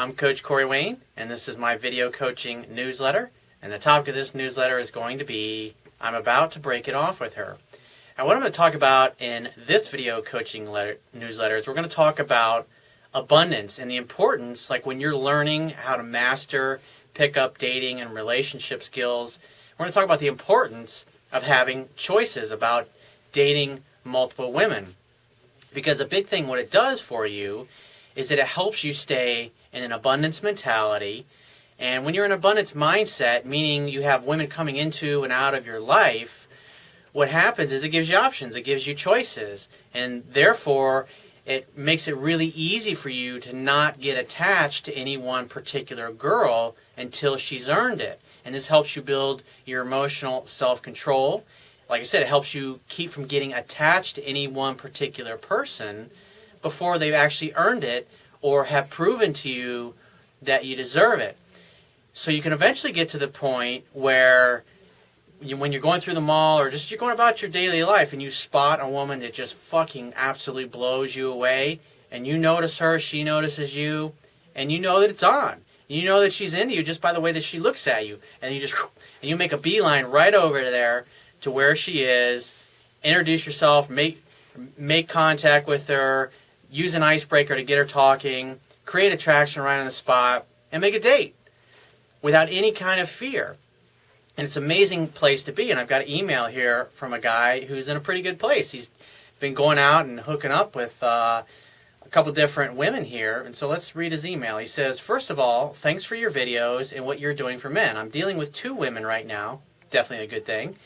I'm Coach Corey Wayne, and this is my video coaching newsletter. And the topic of this newsletter is going to be, I'm about to break it off with her. And what I'm going to talk about in this video coaching newsletter is we're going to talk about abundance and the importance, like when you're learning how to master pickup, dating, and relationship skills. We're going to talk about the importance of having choices about dating multiple women. Because a big thing, what it does for you is that it helps you stay in an abundance mentality. And when you're in an abundance mindset, meaning you have women coming into and out of your life, what happens is it gives you options, it gives you choices. And therefore, it makes it really easy for you to not get attached to any one particular girl until she's earned it. And this helps you build your emotional self-control. Like I said, it helps you keep from getting attached to any one particular person before they've actually earned it or have proven to you that you deserve it. So you can eventually get to the point where when you're going through the mall or just you're going about your daily life and you spot a woman that just fucking absolutely blows you away, and you notice her, she notices you, and you know that it's on. You know that she's into you just by the way that she looks at you. And you make a beeline right over there to where she is, introduce yourself, make contact with her, use an icebreaker to get her talking, create attraction right on the spot, and make a date without any kind of fear. And it's an amazing place to be. And I've got an email here from a guy who's in a pretty good place. He's been going out and hooking up with a couple different women here. And so let's read his email. He says, first of all, thanks for your videos and what you're doing for men. I'm dealing with 2 women right now. Definitely a good thing.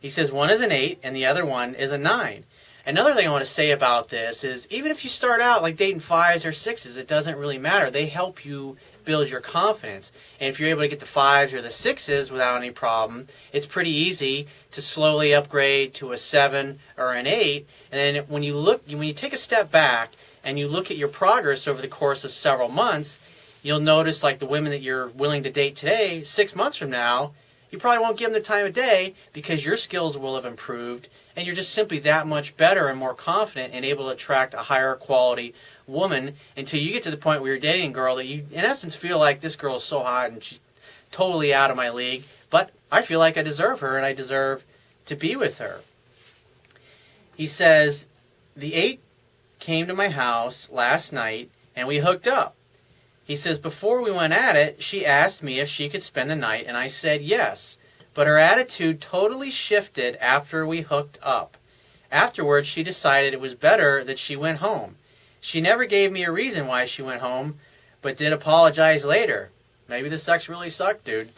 He says one is an 8 and the other one is a 9. Another thing I want to say about this is even if you start out like dating 5s or 6s, it doesn't really matter. They help you build your confidence. And if you're able to get the 5s or the 6s without any problem, it's pretty easy to slowly upgrade to a 7 or an 8. And then when you take a step back and you look at your progress over the course of several months, you'll notice like the women that you're willing to date today, 6 months from now, you probably won't give them the time of day because your skills will have improved and you're just simply that much better and more confident and able to attract a higher quality woman until you get to the point where you're dating a girl that you, in essence, feel like this girl is so hot and she's totally out of my league, but I feel like I deserve her and I deserve to be with her. He says, the 8 came to my house last night and we hooked up. He says, before we went at it, she asked me if she could spend the night, and I said yes. But her attitude totally shifted after we hooked up. Afterwards, she decided it was better that she went home. She never gave me a reason why she went home, but did apologize later. Maybe the sex really sucked, dude.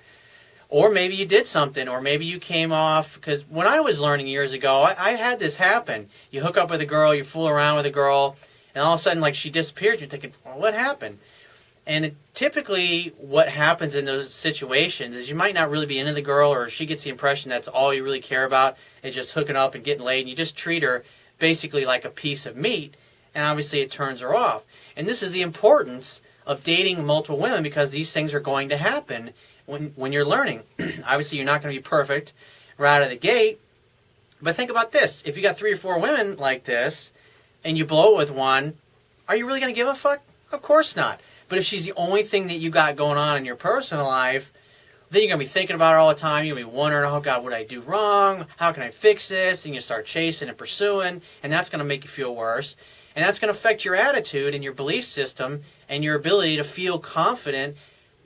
Or maybe you did something, or maybe you came off, because when I was learning years ago, I had this happen. You hook up with a girl, you fool around with a girl, and all of a sudden, like, she disappears. You're thinking, well, what happened? And typically what happens in those situations is you might not really be into the girl, or she gets the impression that's all you really care about is just hooking up and getting laid, and you just treat her basically like a piece of meat, and obviously it turns her off. And this is the importance of dating multiple women, because these things are going to happen when you're learning. Obviously you're not going to be perfect right out of the gate, but think about this. If you got 3 or 4 women like this, and you blow it with one, are you really going to give a fuck? Of course not. But if she's the only thing that you got going on in your personal life, then you're going to be thinking about her all the time. You're going to be wondering, oh God, what did I do wrong? How can I fix this? And you start chasing and pursuing, and that's going to make you feel worse. And that's going to affect your attitude and your belief system and your ability to feel confident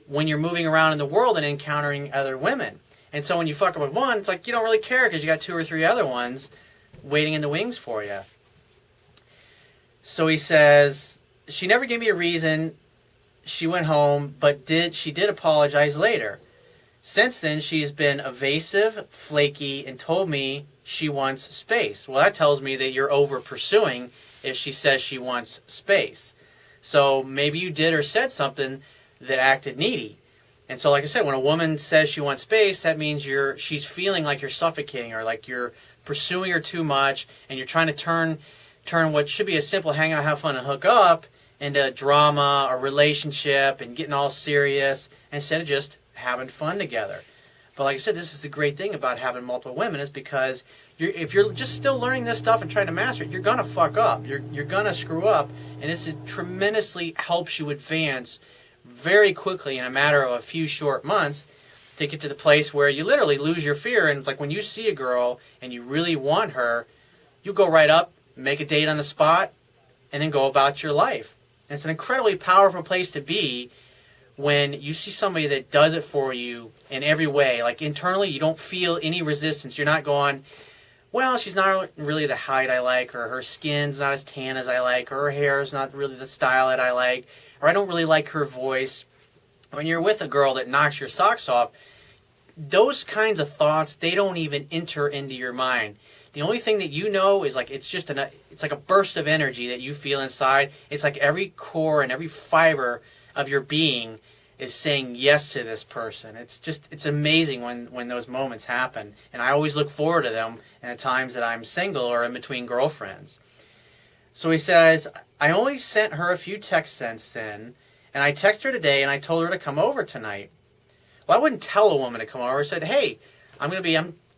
when you're moving around in the world and encountering other women. And so when you fuck up with one, it's like you don't really care because you got 2 or 3 other ones waiting in the wings for you. So he says, she never gave me a reason. She went home, but she did apologize later. Since then, she's been evasive, flaky, and told me she wants space. Well, that tells me that you're over pursuing if she says she wants space. So maybe you did or said something that acted needy. And so, like I said, when a woman says she wants space, that means she's feeling like you're suffocating her, like you're pursuing her too much, and you're trying to turn what should be a simple hangout, have fun, and hook up into drama or relationship and getting all serious instead of just having fun together. But like I said, this is the great thing about having multiple women is because if you're just still learning this stuff and trying to master it, you're going to fuck up. You're going to screw up. And this tremendously helps you advance very quickly in a matter of a few short months to get to the place where you literally lose your fear. And it's like when you see a girl and you really want her, you go right up, make a date on the spot, and then go about your life. And it's an incredibly powerful place to be when you see somebody that does it for you in every way. Like internally, you don't feel any resistance. You're not going, well, she's not really the height I like, or her skin's not as tan as I like, or her hair's not really the style that I like, or I don't really like her voice. When you're with a girl that knocks your socks off, those kinds of thoughts, they don't even enter into your mind. The only thing that you know is like it's like a burst of energy that you feel inside. It's like every core and every fiber of your being is saying yes to this person. It's amazing when those moments happen. And I always look forward to them in the times that I'm single or in between girlfriends. So he says, I only sent her a few texts since then, and I texted her today and I told her to come over tonight. Well, I wouldn't tell a woman to come over. I said, hey, I'm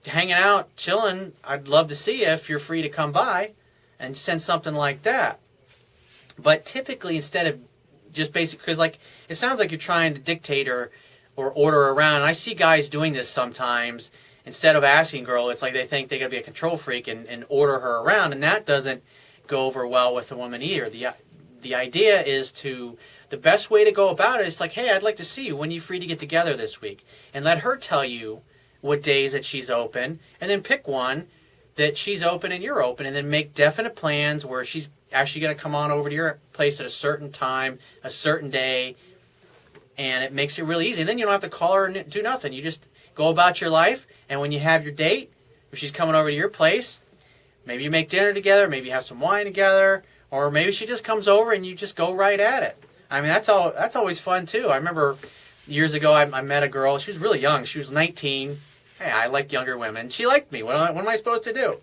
hanging out, chilling. I'd love to see you if you're free to come by, and send something like that. But typically, instead of just basically, because like it sounds like you're trying to dictate or order around. And I see guys doing this sometimes. Instead of asking a girl, it's like they think they got to be a control freak and order her around, and that doesn't go over well with a woman either. The idea is the best way to go about it is like, hey, I'd like to see you. When are you free to get together this week? And let her tell you what days that she's open, and then pick one that she's open and you're open, and then make definite plans where she's actually going to come on over to your place at a certain time, a certain day, and it makes it really easy. And then you don't have to call her and do nothing. You just go about your life, and when you have your date, if she's coming over to your place, maybe you make dinner together, maybe you have some wine together, or maybe she just comes over and you just go right at it. I mean, that's always fun too. I remember years ago I met a girl. She was really young. She was 19. Hey, I like younger women. She liked me. What am I supposed to do?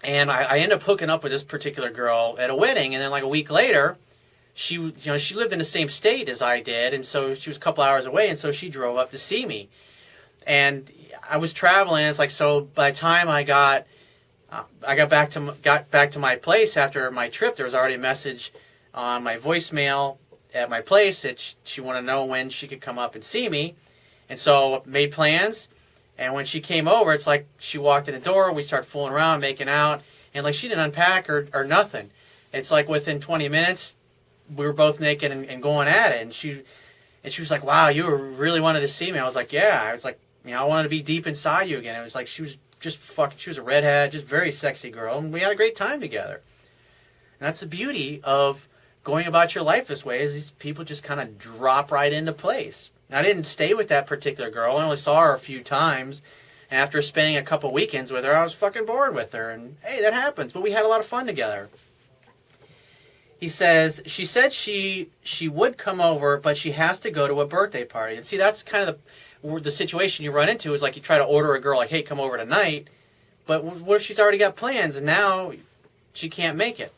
And I ended up hooking up with this particular girl at a wedding, and then like a week later, she lived in the same state as I did, and so she was a couple hours away, and so she drove up to see me. And I was traveling. And it's like, so by the time I got back to my place after my trip, there was already a message on my voicemail at my place that she wanted to know when she could come up and see me. And so made plans. And when she came over, it's like she walked in the door, we started fooling around, making out, and like she didn't unpack or nothing. It's like within 20 minutes, we were both naked and going at it. And she was like, wow, you really wanted to see me. I was like, yeah. I was like, I wanted to be deep inside you again. It was like she was a redhead, just very sexy girl, and we had a great time together. And that's the beauty of going about your life this way, is these people just kind of drop right into place. I didn't stay with that particular girl. I only saw her a few times. And after spending a couple weekends with her, I was fucking bored with her. And hey, that happens. But we had a lot of fun together. He says, she said she would come over, but she has to go to a birthday party. And see, that's kind of the situation you run into, is like you try to order a girl like, hey, come over tonight. But what if she's already got plans and now she can't make it?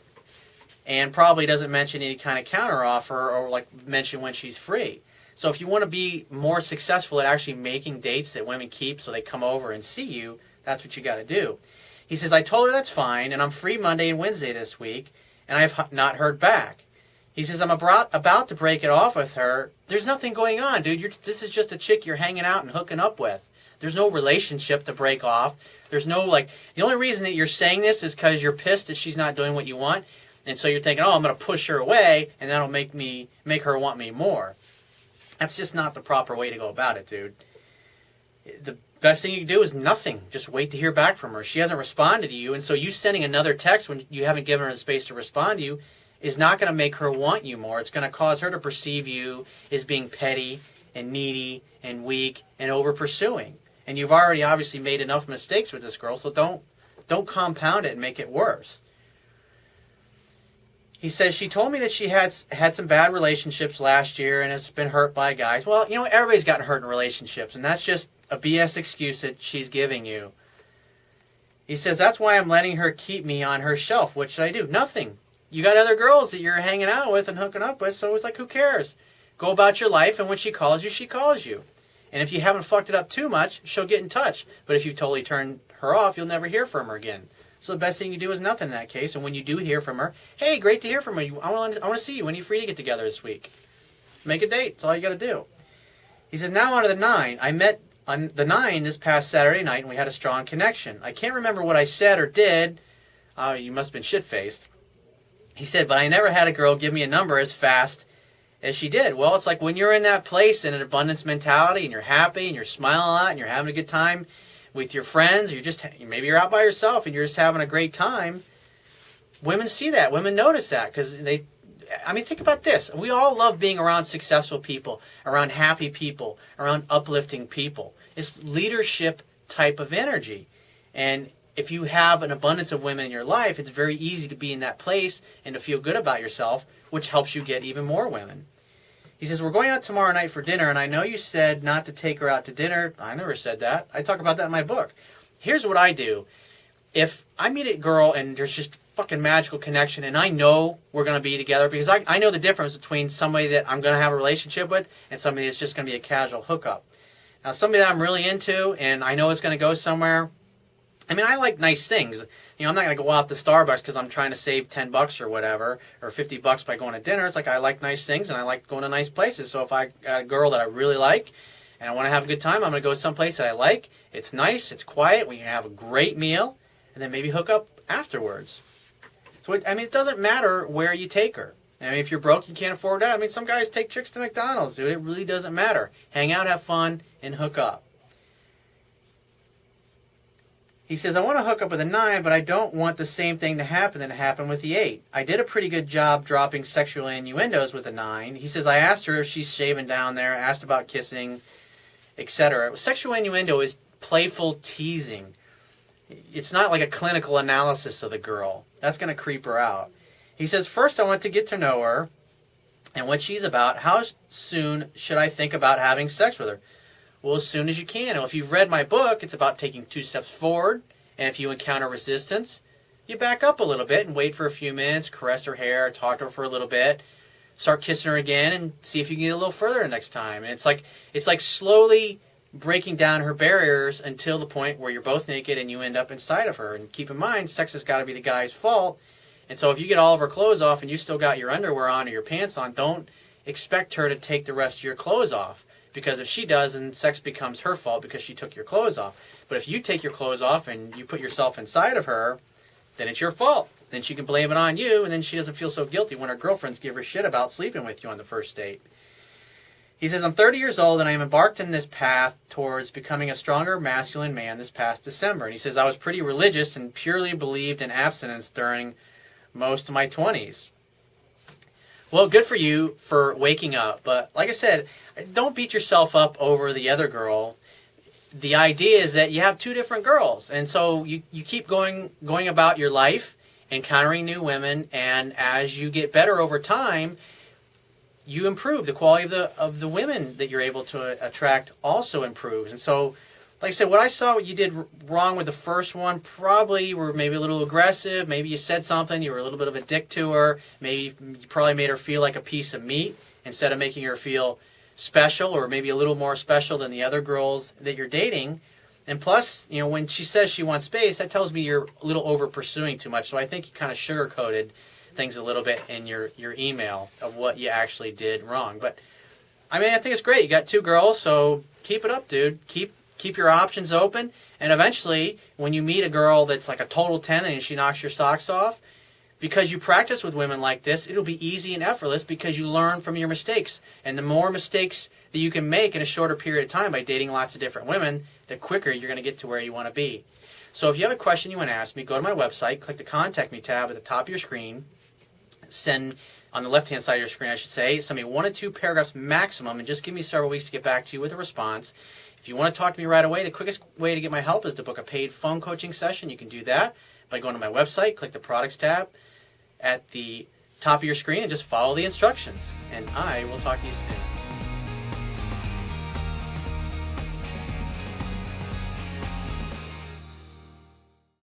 And probably doesn't mention any kind of counter offer or like mention when she's free. So if you want to be more successful at actually making dates that women keep so they come over and see you, that's what you got to do. He says, I told her that's fine, and I'm free Monday and Wednesday this week, and I have not heard back. He says, I'm about to break it off with her. There's nothing going on, dude. This is just a chick you're hanging out and hooking up with. There's no relationship to break off. There's no, the only reason that you're saying this is because you're pissed that she's not doing what you want, and so you're thinking, I'm going to push her away, and that'll make her want me more. That's just not the proper way to go about it, dude. The best thing you can do is nothing. Just wait to hear back from her. She hasn't responded to you, and so you sending another text when you haven't given her the space to respond to you is not going to make her want you more. It's going to cause her to perceive you as being petty and needy and weak and over-pursuing. And you've already obviously made enough mistakes with this girl, so don't compound it and make it worse. He says, she told me that she had some bad relationships last year and has been hurt by guys. Well, everybody's gotten hurt in relationships, and that's just a BS excuse that she's giving you. He says, that's why I'm letting her keep me on her shelf. What should I do? Nothing. You got other girls that you're hanging out with and hooking up with, so it's like, who cares? Go about your life, and when she calls you, she calls you. And if you haven't fucked it up too much, she'll get in touch. But if you totally turn her off, you'll never hear from her again. So the best thing you do is nothing in that case. And when you do hear from her, hey, great to hear from you. I want to see you. When are you free to get together this week? make a date. That's all you got to do. He says, now on to the 9. I met on the 9 this past Saturday night, and we had a strong connection. I can't remember what I said or did. You must have been shit-faced. He said, but I never had a girl give me a number as fast as she did. Well, it's like when you're in that place in an abundance mentality and you're happy and you're smiling a lot and you're having a good time with your friends, or maybe you're out by yourself and you're just having a great time. Women see that. Women notice that because think about this. We all love being around successful people, around happy people, around uplifting people. It's leadership type of energy. And if you have an abundance of women in your life, it's very easy to be in that place and to feel good about yourself, which helps you get even more women. He says, we're going out tomorrow night for dinner, and I know you said not to take her out to dinner. I never said that. I talk about that in my book. Here's what I do. If I meet a girl and there's just fucking magical connection, and I know we're going to be together, because I know the difference between somebody that I'm going to have a relationship with and somebody that's just going to be a casual hookup. Now, somebody that I'm really into and I know it's going to go somewhere, I like nice things. I'm not going to go out to Starbucks because I'm trying to save $10 or whatever, or $50 by going to dinner. It's like I like nice things and I like going to nice places. So if I got a girl that I really like and I want to have a good time, I'm going to go someplace that I like. It's nice, it's quiet, we can have a great meal, and then maybe hook up afterwards. So, it doesn't matter where you take her. If you're broke, you can't afford that. Some guys take chicks to McDonald's, dude. It really doesn't matter. Hang out, have fun, and hook up. He says, I want to hook up with a 9, but I don't want the same thing to happen that happened with the 8. I did a pretty good job dropping sexual innuendos with a 9. He says, I asked her if she's shaving down there, asked about kissing, etc. Sexual innuendo is playful teasing. It's not like a clinical analysis of the girl. That's going to creep her out. He says, first I want to get to know her and what she's about. How soon should I think about having sex with her? Well, as soon as you can. Well, if you've read my book, it's about taking 2 steps forward. And if you encounter resistance, you back up a little bit and wait for a few minutes, caress her hair, talk to her for a little bit, start kissing her again, and see if you can get a little further the next time. And it's like slowly breaking down her barriers until the point where you're both naked and you end up inside of her. And keep in mind, sex has got to be the guy's fault. And so if you get all of her clothes off and you still got your underwear on or your pants on, don't expect her to take the rest of your clothes off. Because if she does, then sex becomes her fault because she took your clothes off. But if you take your clothes off and you put yourself inside of her, then it's your fault. Then she can blame it on you, and then she doesn't feel so guilty when her girlfriends give her shit about sleeping with you on the first date. He says, I'm 30 years old, and I am embarked in this path towards becoming a stronger masculine man this past December. And he says, I was pretty religious and purely believed in abstinence during most of my 20s. Well, good for you for waking up. But like I said, don't beat yourself up over the other girl. The idea is that you have 2 different girls. And so you keep going about your life, encountering new women, and as you get better over time, you improve. The quality of the women that you're able to attract also improves. And so, like I said, what I saw what you did wrong with the first one, probably you were maybe a little aggressive. Maybe you said something, you were a little bit of a dick to her. Maybe you probably made her feel like a piece of meat instead of making her feel special, or maybe a little more special than the other girls that you're dating. And plus, when she says she wants space, that tells me you're a little over pursuing too much. So I think you kind of sugar-coated things a little bit in your email of what you actually did wrong. But I think it's great. You got 2 girls, so keep it up, dude. Keep your options open, and eventually, when you meet a girl that's like a total 10 and she knocks your socks off, because you practice with women like this, it'll be easy and effortless because you learn from your mistakes. And the more mistakes that you can make in a shorter period of time by dating lots of different women, the quicker you're going to get to where you want to be. So if you have a question you want to ask me, go to my website, click the Contact Me tab at the top of your screen, send, on the left-hand side of your screen, I should say, send me 1 to 2 paragraphs maximum, and just give me several weeks to get back to you with a response. If you want to talk to me right away, the quickest way to get my help is to book a paid phone coaching session. You can do that by going to my website, click the Products tab at the top of your screen, and just follow the instructions. And I will talk to you soon.